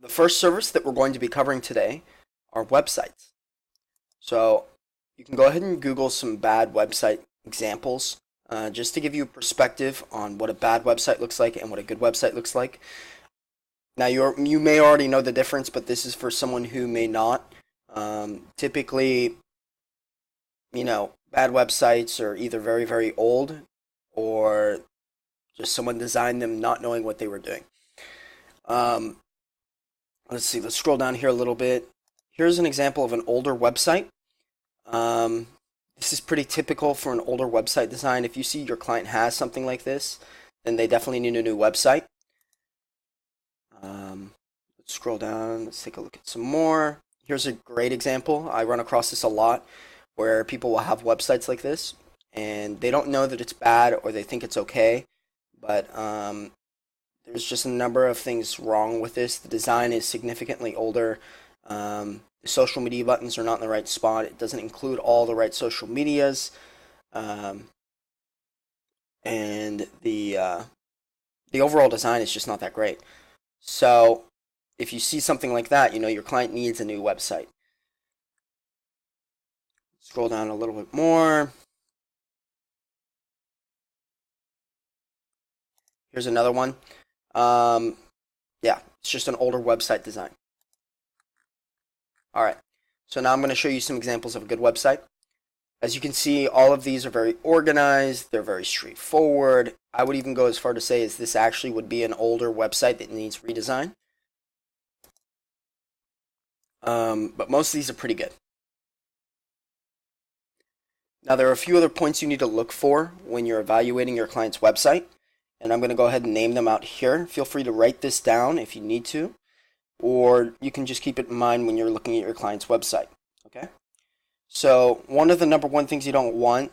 the first service that we're going to be covering today are websites. So you can go ahead and Google some bad website examples just to give you a perspective on what a bad website looks like and what a good website looks like. Now you may already know the difference, but this is for someone who may not. Typically, bad websites are either very, very old or just someone designed them not knowing what they were doing. Um, let's see, let's scroll down here a little bit. Here's an example of an older website. Um, this is pretty typical for an older website design. If you see your client has something like this, then they definitely need a new website. Let's scroll down, let's take a look at some more. Here's a great example. I run across this a lot where people will have websites like this and they don't know that it's bad or they think it's okay, but there's just a number of things wrong with this. The design is significantly older. The social media buttons are not in the right spot. It doesn't include all the right social medias. And the overall design is just not that great. So if you see something like that, your client needs a new website. Scroll down a little bit more. Here's another one. Yeah, it's just an older website design. All right, so now I'm going to show you some examples of a good website. As you can see, all of these are very organized. They're very straightforward. I would even go as far to say as this actually would be an older website that needs redesign. But most of these are pretty good. Now, there are a few other points you need to look for when you're evaluating your client's website, and I'm going to go ahead and name them out here. Feel free to write this down if you need to, or you can just keep it in mind when you're looking at your client's website, okay? So one of the number one things you don't want,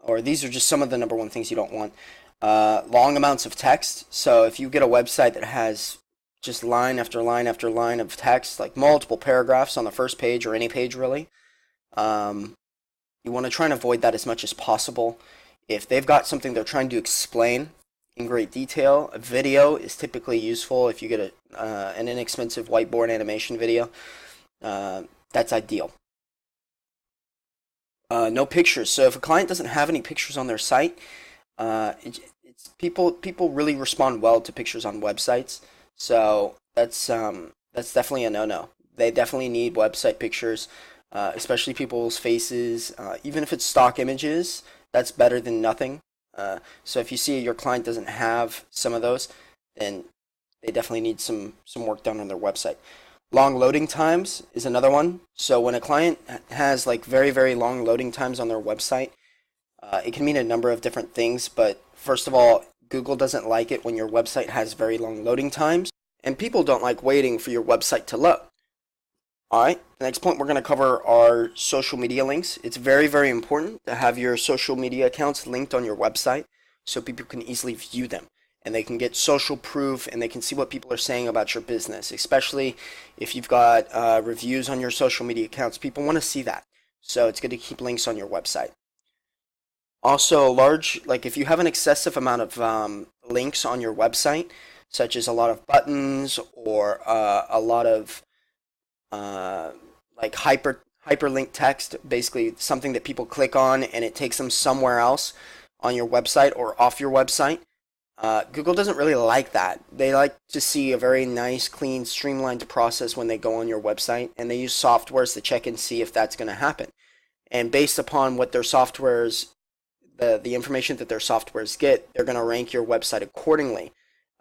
or these are just some of the number one things you don't want, long amounts of text. So if you get a website that has just line after line after line of text, like multiple paragraphs on the first page or any page really, you want to try and avoid that as much as possible. If they've got something they're trying to explain in great detail, a video is typically useful. If you get an inexpensive whiteboard animation video, that's ideal. No pictures. So if a client doesn't have any pictures on their site, people really respond well to pictures on websites. So that's definitely a no-no. They definitely need website pictures, especially people's faces. Even if it's stock images, that's better than nothing. So if you see your client doesn't have some of those, then they definitely need some work done on their website. Long loading times is another one. So when a client has like very, very long loading times on their website, it can mean a number of different things. But first of all, Google doesn't like it when your website has very long loading times, and people don't like waiting for your website to load. Alright, the next point we're going to cover are social media links. It's very, very important to have your social media accounts linked on your website so people can easily view them and they can get social proof and they can see what people are saying about your business, especially if you've got reviews on your social media accounts. People want to see that, so it's good to keep links on your website. Also, if you have an excessive amount of links on your website, such as a lot of buttons or a lot of like hyperlink text, basically something that people click on and it takes them somewhere else on your website or off your website. Google doesn't really like that. They like to see a very nice, clean, streamlined process when they go on your website, and they use softwares to check and see if that's going to happen. And based upon what their softwares, the information that their softwares get, they're going to rank your website accordingly.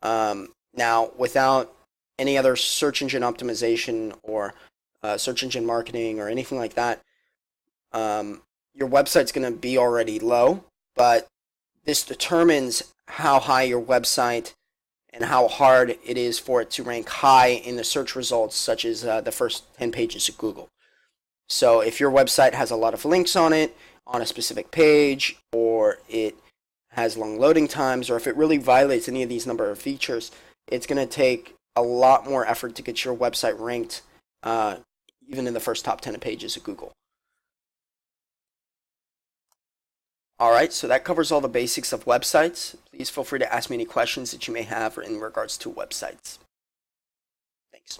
Now, without any other search engine optimization or search engine marketing or anything like that, your website's going to be already low, but this determines how high your website and how hard it is for it to rank high in the search results, such as the first 10 pages of Google. So if your website has a lot of links on it, on a specific page, or it has long loading times, or if it really violates any of these number of features, it's going to take a lot more effort to get your website ranked even in the first top 10 pages of Google. Alright, so that covers all the basics of websites. Please feel free to ask me any questions that you may have in regards to websites. Thanks.